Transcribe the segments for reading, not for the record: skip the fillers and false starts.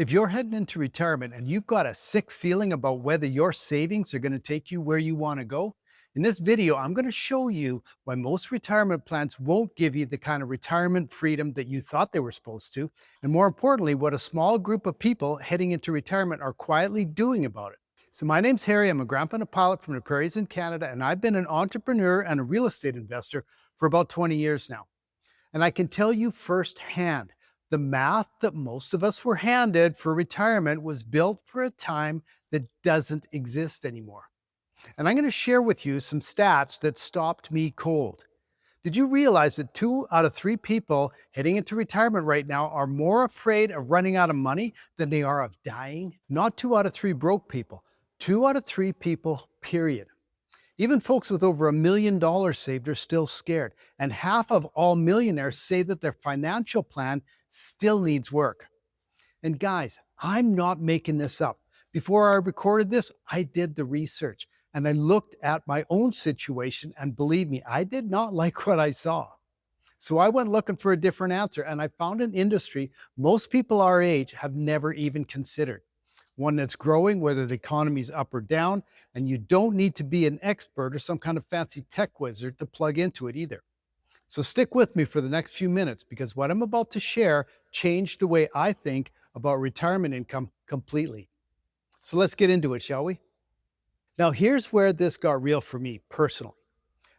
If you're heading into retirement and you've got a sick feeling about whether your savings are going to take you where you want to go, in this video, I'm going to show you why most retirement plans won't give you the kind of retirement freedom that you thought they were supposed to. And more importantly, what a small group of people heading into retirement are quietly doing about it. So, my name's Harry. I'm a grandpa and a pilot from the prairies in Canada, and I've been an entrepreneur and a real estate investor for about 20 years now. And I can tell you firsthand, the math that most of us were handed for retirement was built for a time that doesn't exist anymore. And I'm going to share with you some stats that stopped me cold. Did you realize that 2 out of 3 people heading into retirement right now are more afraid of running out of money than they are of dying? Not 2 out of 3 broke people, 2 out of 3 people, period. Even folks with over $1 million saved are still scared. And half of all millionaires say that their financial plan still needs work. And guys, I'm not making this up. Before I recorded this, I did the research and I looked at my own situation. And believe me, I did not like what I saw. So I went looking for a different answer and I found an industry most people our age have never even considered. One that's growing, whether the economy's up or down, and you don't need to be an expert or some kind of fancy tech wizard to plug into it either. So stick with me for the next few minutes because what I'm about to share changed the way I think about retirement income completely. So let's get into it, shall we? Now, here's where this got real for me personally.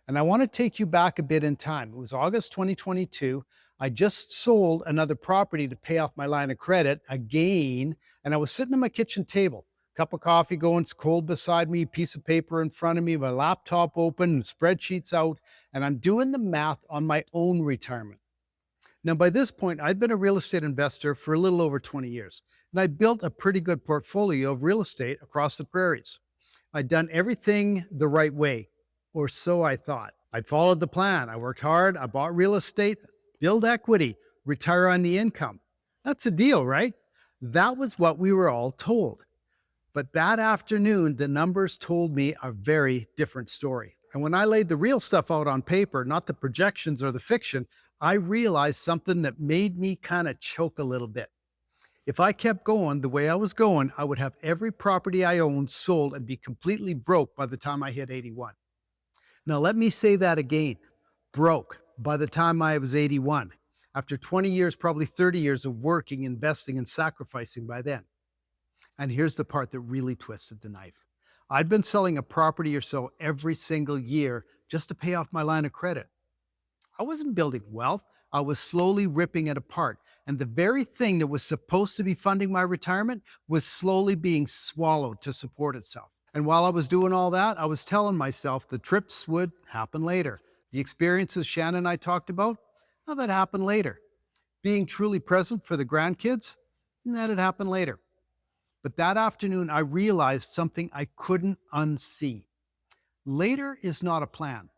And I want to take you back a bit in time. It was August 2022. I just sold another property to pay off my line of credit again. And I was sitting at my kitchen table, cup of coffee going, it's cold beside me, piece of paper in front of me, my laptop open, spreadsheets out. And I'm doing the math on my own retirement. Now, by this point, I'd been a real estate investor for a little over 20 years. And I'd built a pretty good portfolio of real estate across the prairies. I'd done everything the right way, or so I thought. I'd followed the plan. I worked hard. I bought real estate, build equity, retire on the income. That's a deal, right? That was what we were all told. But that afternoon, the numbers told me a very different story. And when I laid the real stuff out on paper, not the projections or the fiction, I realized something that made me kind of choke a little bit. If I kept going the way I was going, I would have every property I owned sold and be completely broke by the time I hit 81. Now, let me say that again, broke by the time I was 81, after 20 years, probably 30 years of working, investing, and sacrificing by then. And here's the part that really twisted the knife. I'd been selling a property or so every single year just to pay off my line of credit. I wasn't building wealth, I was slowly ripping it apart. And the very thing that was supposed to be funding my retirement was slowly being swallowed to support itself. And while I was doing all that, I was telling myself the trips would happen later. The experiences Shannon and I talked about, well, that happened later. Being truly present for the grandkids, that'd happen later. But that afternoon, I realized something I couldn't unsee. Later is not a plan.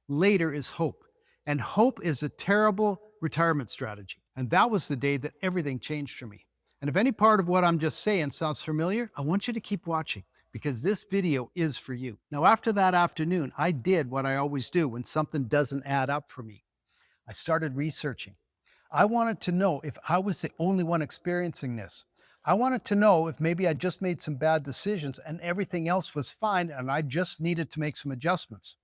Later is hope. And hope is a terrible retirement strategy. And that was the day that everything changed for me. And if any part of what I'm just saying sounds familiar, I want you to keep watching because this video is for you. Now, after that afternoon, I did what I always do when something doesn't add up for me. I started researching. I wanted to know if I was the only one experiencing this. I wanted to know if maybe I just made some bad decisions and everything else was fine and I just needed to make some adjustments.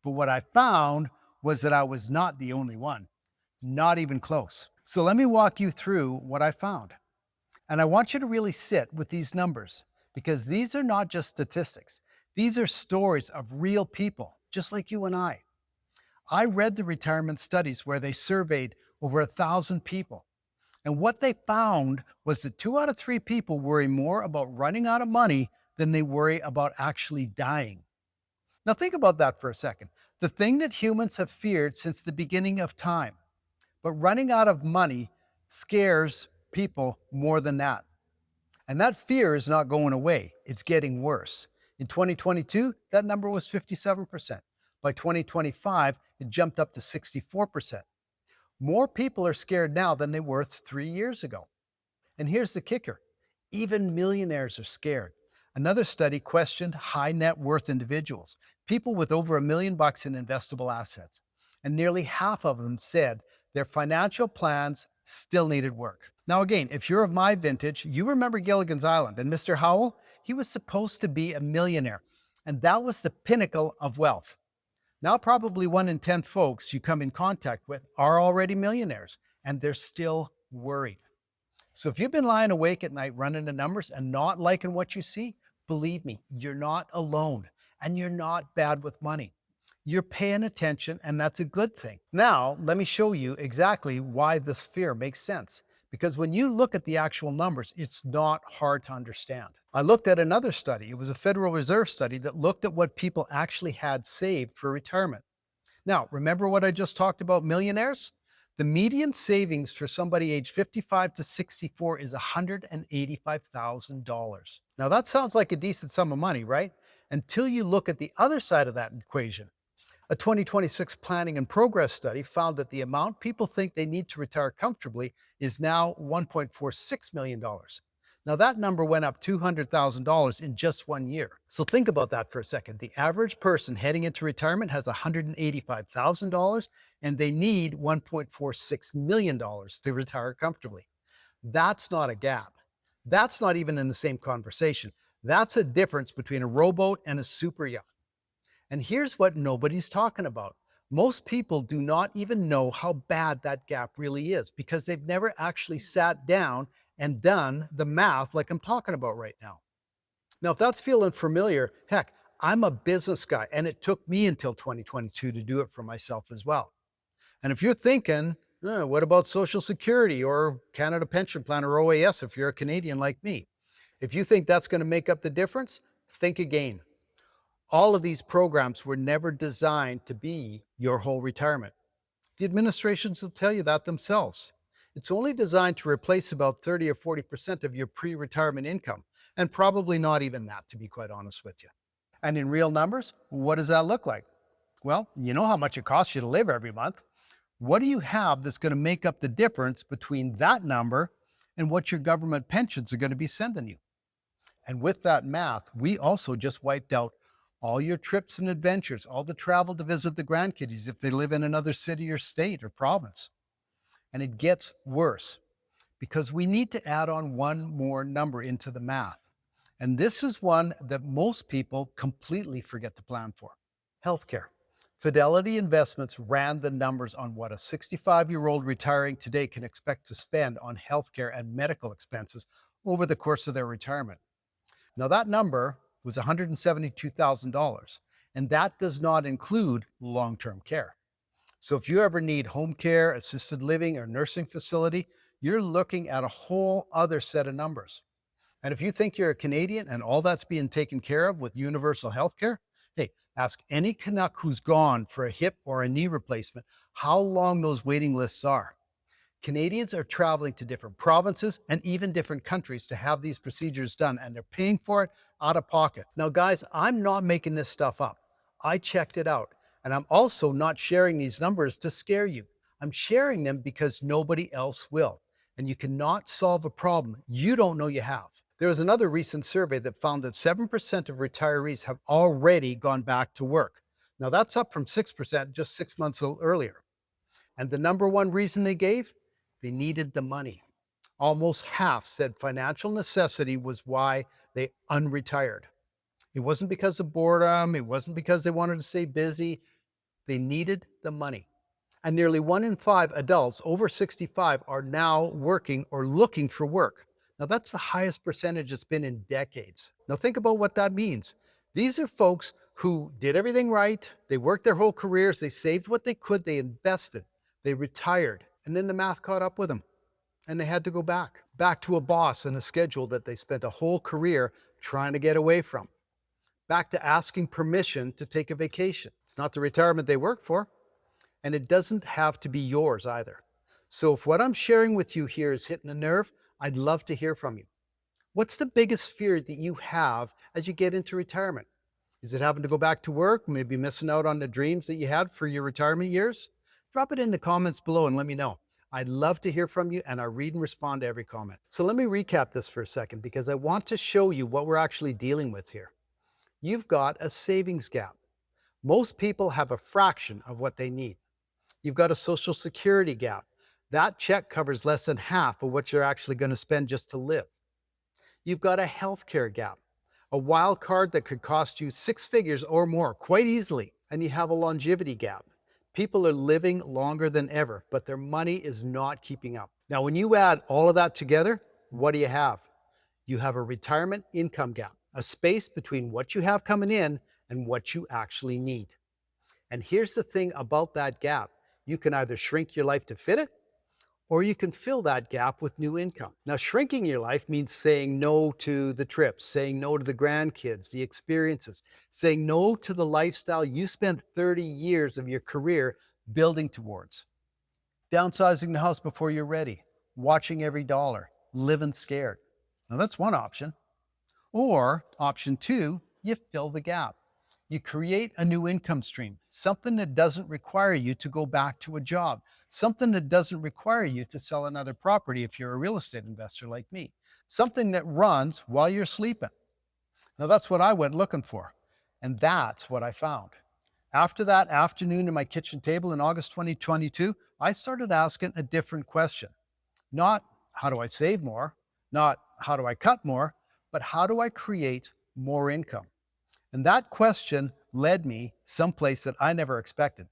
But what I found was that I was not the only one, not even close. So let me walk you through what I found. And I want you to really sit with these numbers because these are not just statistics. These are stories of real people, just like you and I. I read the retirement studies where they surveyed over 1,000 people. And what they found was that 2 out of 3 people worry more about running out of money than they worry about actually dying. Now, think about that for a second. The thing that humans have feared since the beginning of time. But running out of money scares people more than that. And that fear is not going away, it's getting worse. In 2022, that number was 57%. By 2025, it jumped up to 64%. More people are scared now than they were 3 years ago. And here's the kicker, even millionaires are scared. Another study questioned high net worth individuals, people with over $1 million in investable assets. And nearly half of them said their financial plans still needed work. Now, again, if you're of my vintage, you remember Gilligan's Island and Mr. Howell, he was supposed to be a millionaire, and that was the pinnacle of wealth. Now, probably 1 in 10 folks you come in contact with are already millionaires, and they're still worried. So if you've been lying awake at night running the numbers and not liking what you see, believe me, you're not alone and you're not bad with money. You're paying attention, and that's a good thing. Now, let me show you exactly why this fear makes sense. Because when you look at the actual numbers, it's not hard to understand. I looked at another study. It was a Federal Reserve study that looked at what people actually had saved for retirement. Now, remember what I just talked about millionaires? The median savings for somebody age 55 to 64 is $185,000. Now, that sounds like a decent sum of money, right? Until you look at the other side of that equation. A 2026 Planning and Progress study found that the amount people think they need to retire comfortably is now $1.46 million. Now, that number went up $200,000 in just 1 year. So think about that for a second. The average person heading into retirement has $185,000 and they need $1.46 million to retire comfortably. That's not a gap. That's not even in the same conversation. That's a difference between a rowboat and a super yacht. And here's what nobody's talking about. Most people do not even know how bad that gap really is because they've never actually sat down and done the math like I'm talking about right now. Now, if that's feeling familiar, heck, I'm a business guy and it took me until 2022 to do it for myself as well. And if you're thinking, what about Social Security or Canada Pension Plan or OAS if you're a Canadian like me? If you think that's going to make up the difference, think again. All of these programs were never designed to be your whole retirement. The administrations will tell you that themselves. It's only designed to replace about 30 or 40% of your pre retirement income, and probably not even that, to be quite honest with you. And in real numbers, what does that look like? Well, you know how much it costs you to live every month. What do you have that's going to make up the difference between that number and what your government pensions are going to be sending you? And with that math, we also just wiped out all your trips and adventures, all the travel to visit the grandkiddies if they live in another city or state or province. And it gets worse because we need to add on one more number into the math. And this is one that most people completely forget to plan for: healthcare. Fidelity Investments ran the numbers on what a 65-year-old retiring today can expect to spend on healthcare and medical expenses over the course of their retirement. Now, that number was $172,000, and that does not include long term care. So, if you ever need home care, assisted living, or nursing facility, you're looking at a whole other set of numbers. And if you think you're a Canadian and all that's being taken care of with universal health care, hey, ask any Canuck who's gone for a hip or a knee replacement how long those waiting lists are. Canadians are traveling to different provinces and even different countries to have these procedures done, and they're paying for it out of pocket. Now, guys, I'm not making this stuff up. I checked it out, and I'm also not sharing these numbers to scare you. I'm sharing them because nobody else will, and you cannot solve a problem you don't know you have. There was another recent survey that found that 7% of retirees have already gone back to work. Now, that's up from 6% just 6 months earlier. And the number one reason they gave? They needed the money. Almost half said financial necessity was why they unretired. It wasn't because of boredom. It wasn't because they wanted to stay busy. They needed the money. And nearly 1 in 5 adults over 65 are now working or looking for work. Now, that's the highest percentage it's been in decades. Now, think about what that means. These are folks who did everything right. They worked their whole careers. They saved what they could. They invested. They retired. And then the math caught up with them. And they had to go back to a boss and a schedule that they spent a whole career trying to get away from, back to asking permission to take a vacation. It's not the retirement they worked for, and it doesn't have to be yours either. So if what I'm sharing with you here is hitting a nerve, I'd love to hear from you. What's the biggest fear that you have as you get into retirement? Is it having to go back to work, maybe missing out on the dreams that you had for your retirement years? Drop it in the comments below and let me know. I'd love to hear from you, and I read and respond to every comment. So let me recap this for a second because I want to show you what we're actually dealing with here. You've got a savings gap. Most people have a fraction of what they need. You've got a Social Security gap. That check covers less than half of what you're actually going to spend just to live. You've got a healthcare gap, a wild card that could cost you six figures or more quite easily. And you have a longevity gap. People are living longer than ever, but their money is not keeping up. Now, when you add all of that together, what do you have? You have a retirement income gap, a space between what you have coming in and what you actually need. And here's the thing about that gap: you can either shrink your life to fit it, or you can fill that gap with new income. Now, shrinking your life means saying no to the trips, saying no to the grandkids, the experiences, saying no to the lifestyle you spent 30 years of your career building towards. Downsizing the house before you're ready, watching every dollar, living scared. Now, that's one option. Or option two, you fill the gap. You create a new income stream, something that doesn't require you to go back to a job, something that doesn't require you to sell another property if you're a real estate investor like me, something that runs while you're sleeping. Now, that's what I went looking for, and that's what I found. After that afternoon at my kitchen table in August 2022, I started asking a different question. Not how do I save more, not how do I cut more, but how do I create more income? And that question led me someplace that I never expected.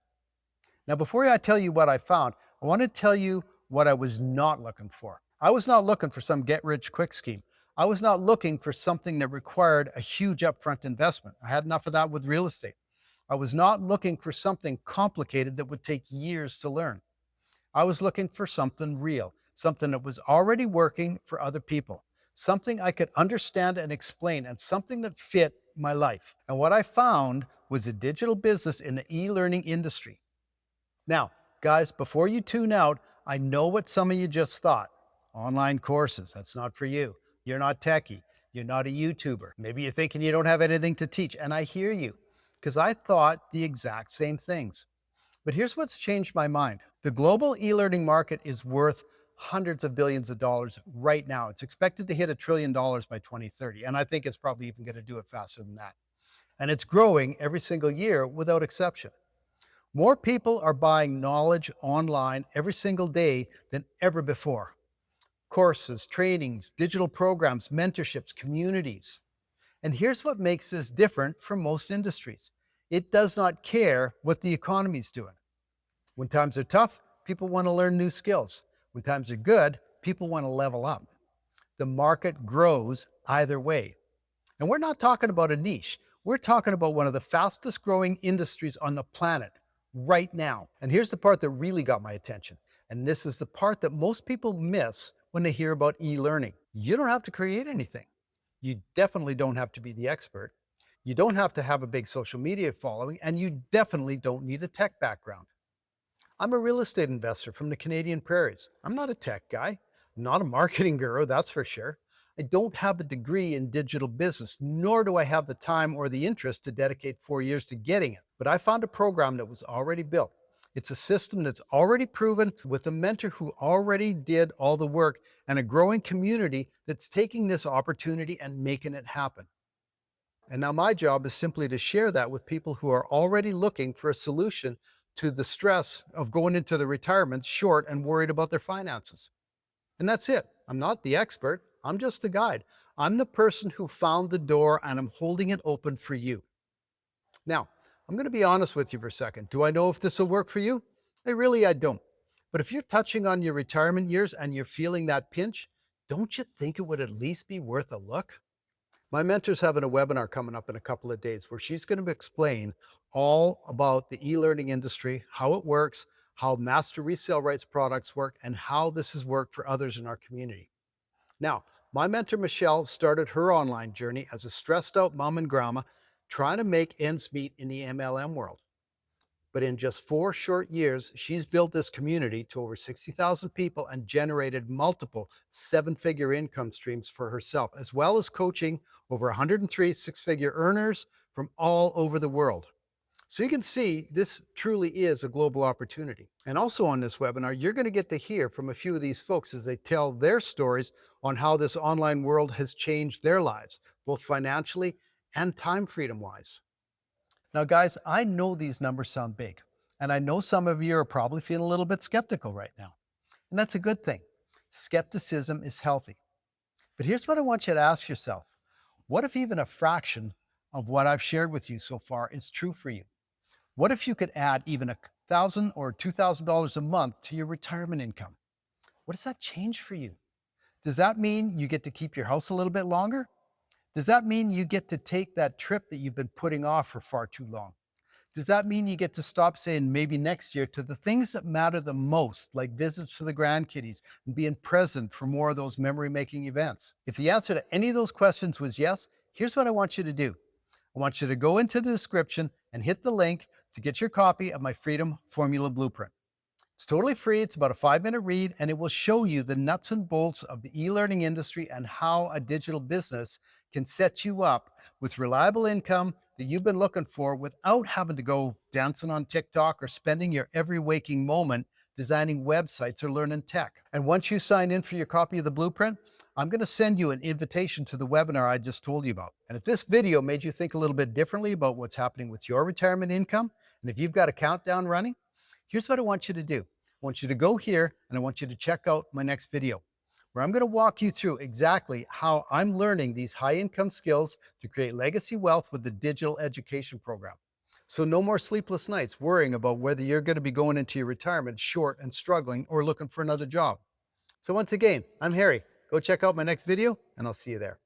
Now, before I tell you what I found, I want to tell you what I was not looking for. I was not looking for some get rich quick scheme. I was not looking for something that required a huge upfront investment. I had enough of that with real estate. I was not looking for something complicated that would take years to learn. I was looking for something real, something that was already working for other people, something I could understand and explain, and something that fit my life. And what I found was a digital business in the e learning industry. Now, guys, before you tune out, I know what some of you just thought. Online courses, that's not for you. You're not techie. You're not a YouTuber. Maybe you're thinking you don't have anything to teach. And I hear you, because I thought the exact same things. But here's what's changed my mind. The global e-learning market is worth hundreds of billions of dollars right now. It's expected to hit $1 trillion by 2030. And I think it's probably even going to do it faster than that. And it's growing every single year without exception. More people are buying knowledge online every single day than ever before. Courses, trainings, digital programs, mentorships, communities. And here's what makes this different from most industries. It does not care what the economy's doing. When times are tough, people want to learn new skills. When times are good, people want to level up. The market grows either way. And we're not talking about a niche. We're talking about one of the fastest growing industries on the planet right now. And here's the part that really got my attention. And this is the part that most people miss when they hear about e-learning. You don't have to create anything. You definitely don't have to be the expert. You don't have to have a big social media following, and you definitely don't need a tech background. I'm a real estate investor from the Canadian prairies. I'm not a tech guy, not a marketing guru, that's for sure. I don't have a degree in digital business, nor do I have the time or the interest to dedicate 4 years to getting it. But I found a program that was already built. It's a system that's already proven, with a mentor who already did all the work, and a growing community that's taking this opportunity and making it happen. And now my job is simply to share that with people who are already looking for a solution to the stress of going into the retirement short and worried about their finances. And that's it. I'm not the expert. I'm just the guide. I'm the person who found the door, and I'm holding it open for you. Now, I'm going to be honest with you for a second. Do I know if this will work for you? I don't. But if you're touching on your retirement years and you're feeling that pinch, don't you think it would at least be worth a look? My mentor's having a webinar coming up in a couple of days where she's going to explain all about the e-learning industry, how it works, how master resale rights products work, and how this has worked for others in our community. Now, my mentor Michelle started her online journey as a stressed out mom and grandma trying to make ends meet in the MLM world. But in just 4 short years, she's built this community to over 60,000 people and generated multiple seven-figure income streams for herself, as well as coaching over 103 six-figure earners from all over the world. So you can see this truly is a global opportunity. And also on this webinar, you're going to get to hear from a few of these folks as they tell their stories on how this online world has changed their lives, both financially and time freedom wise. Now, guys, I know these numbers sound big, and I know some of you are probably feeling a little bit skeptical right now. And that's a good thing. Skepticism is healthy. But here's what I want you to ask yourself. What if even a fraction of what I've shared with you so far is true for you? What if you could add even $1,000 or $2,000 a month to your retirement income? What does that change for you? Does that mean you get to keep your house a little bit longer? Does that mean you get to take that trip that you've been putting off for far too long? Does that mean you get to stop saying maybe next year to the things that matter the most, like visits to the grandkiddies and being present for more of those memory making events? If the answer to any of those questions was yes, here's what I want you to do. I want you to go into the description and hit the link to get your copy of my Freedom Formula Blueprint. It's totally free. It's about a 5-minute read, and it will show you the nuts and bolts of the e-learning industry and how a digital business can set you up with reliable income that you've been looking for without having to go dancing on TikTok or spending your every waking moment designing websites or learning tech. And once you sign in for your copy of the blueprint, I'm going to send you an invitation to the webinar I just told you about. And if this video made you think a little bit differently about what's happening with your retirement income, and if you've got a countdown running, here's what I want you to do. I want you to go here and I want you to check out my next video where I'm going to walk you through exactly how I'm learning these high income skills to create legacy wealth with the digital education program. So no more sleepless nights worrying about whether you're going to be going into your retirement short and struggling or looking for another job. So once again, I'm Harry. Go check out my next video and I'll see you there.